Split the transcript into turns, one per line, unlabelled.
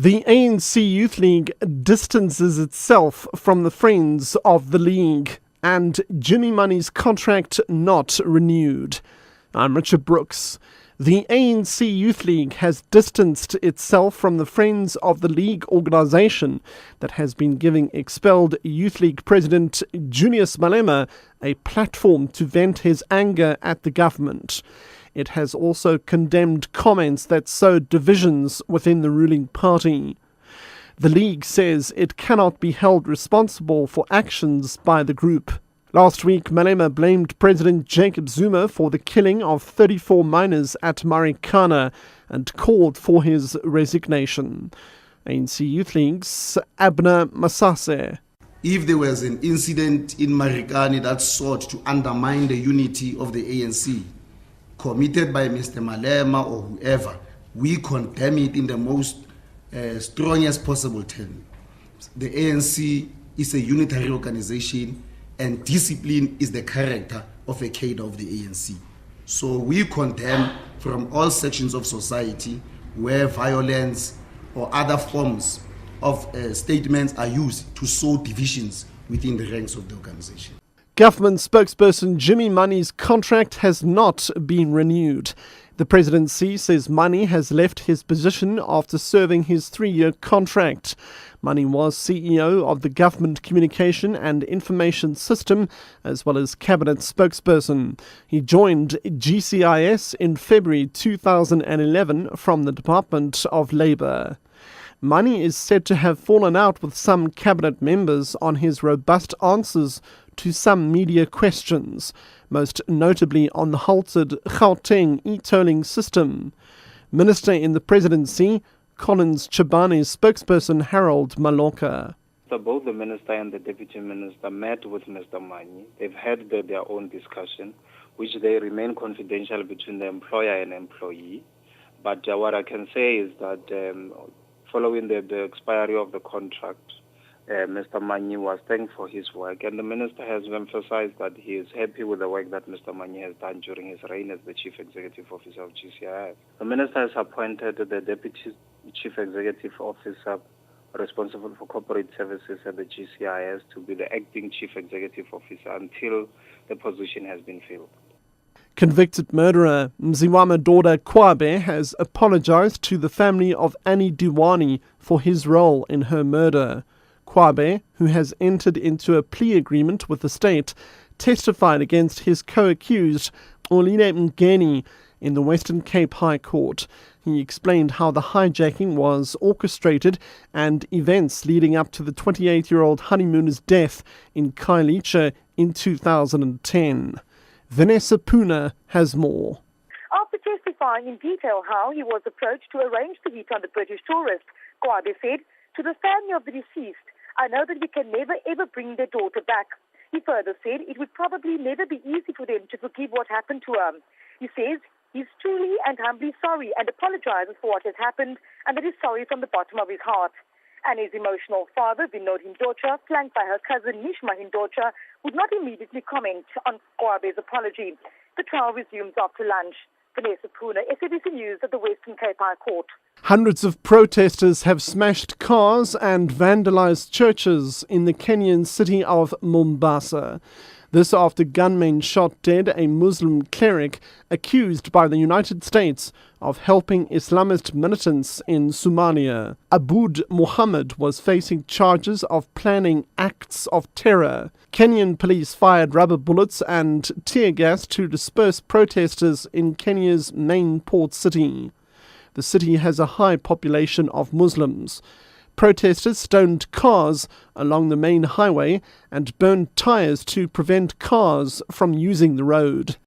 The ANC Youth League distances itself from the Friends of the League and Jimmy Money's contract not renewed. I'm Richard Brooks. The ANC Youth League has distanced itself from the Friends of the League organisation that has been giving expelled Youth League President Julius Malema a platform to vent his anger at the government. It has also condemned comments that sowed divisions within the ruling party. The League says it cannot be held responsible for actions by the group. Last week, Malema blamed President Jacob Zuma for the killing of 34 miners at Marikana and called for his resignation. ANC Youth League's Abner Masase.
If there was an incident in Marikana that sought to undermine the unity of the ANC, committed by Mr. Malema or whoever, we condemn it in the most strongest possible term. The ANC is a unitary organization, and discipline is the character of a cadre of the ANC. So we condemn from all sections of society where violence or other forms of statements are used to sow divisions within the ranks of the organization.
Government spokesperson Jimmy Money's contract has not been renewed. The presidency says Money has left his position after serving his 3-year contract. Money was CEO of the Government Communication and Information System as well as cabinet spokesperson. He joined GCIS in February 2011 from the Department of Labour. Money is said to have fallen out with some cabinet members on his robust answers to some media questions, most notably on the halted Gauteng e-tolling system. Minister in the presidency, Collins Chibane's spokesperson Harold Maloka.
So both the minister and the deputy minister met with Mr. Mani. They've had their own discussion, which they remain confidential between the employer and employee. But what I can say is that following the expiry of the contract, Mr. Mani was thanked for his work, and the minister has emphasized that he is happy with the work that Mr. Mani has done during his reign as the Chief Executive Officer of GCIS. The minister has appointed the Deputy Chief Executive Officer responsible for corporate services at the GCIS to be the acting Chief Executive Officer until the position has been filled.
Convicted murderer Mziwama daughter Kwabe has apologized to the family of Annie Diwani for his role in her murder. Kwabe, who has entered into a plea agreement with the state, testified against his co-accused, Oline Mgeni, in the Western Cape High Court. He explained how the hijacking was orchestrated and events leading up to the 28-year-old honeymooner's death in Khayelitsha in 2010. Vanessa Puna has more.
After testifying in detail how he was approached to arrange to meet on the British tourist, Kwabe said, "To the family of the deceased, I know that we can never ever bring their daughter back." He further said it would probably never be easy for them to forgive what happened to her. He says he's truly and humbly sorry and apologizes for what has happened and that he's sorry from the bottom of his heart. And his emotional father, Vinod Hindocha, flanked by her cousin Nishma Hindocha, would not immediately comment on Kwabe's apology. The trial resumes after lunch. Vanessa Puna, SABC News at the Western Cape High Court.
Hundreds of protesters have smashed cars and vandalized churches in the Kenyan city of Mombasa. This after gunmen shot dead a Muslim cleric accused by the United States of helping Islamist militants in Somalia. Aboud Muhammad was facing charges of planning acts of terror. Kenyan police fired rubber bullets and tear gas to disperse protesters in Kenya's main port city. The city has a high population of Muslims. Protesters stoned cars along the main highway and burned tires to prevent cars from using the road.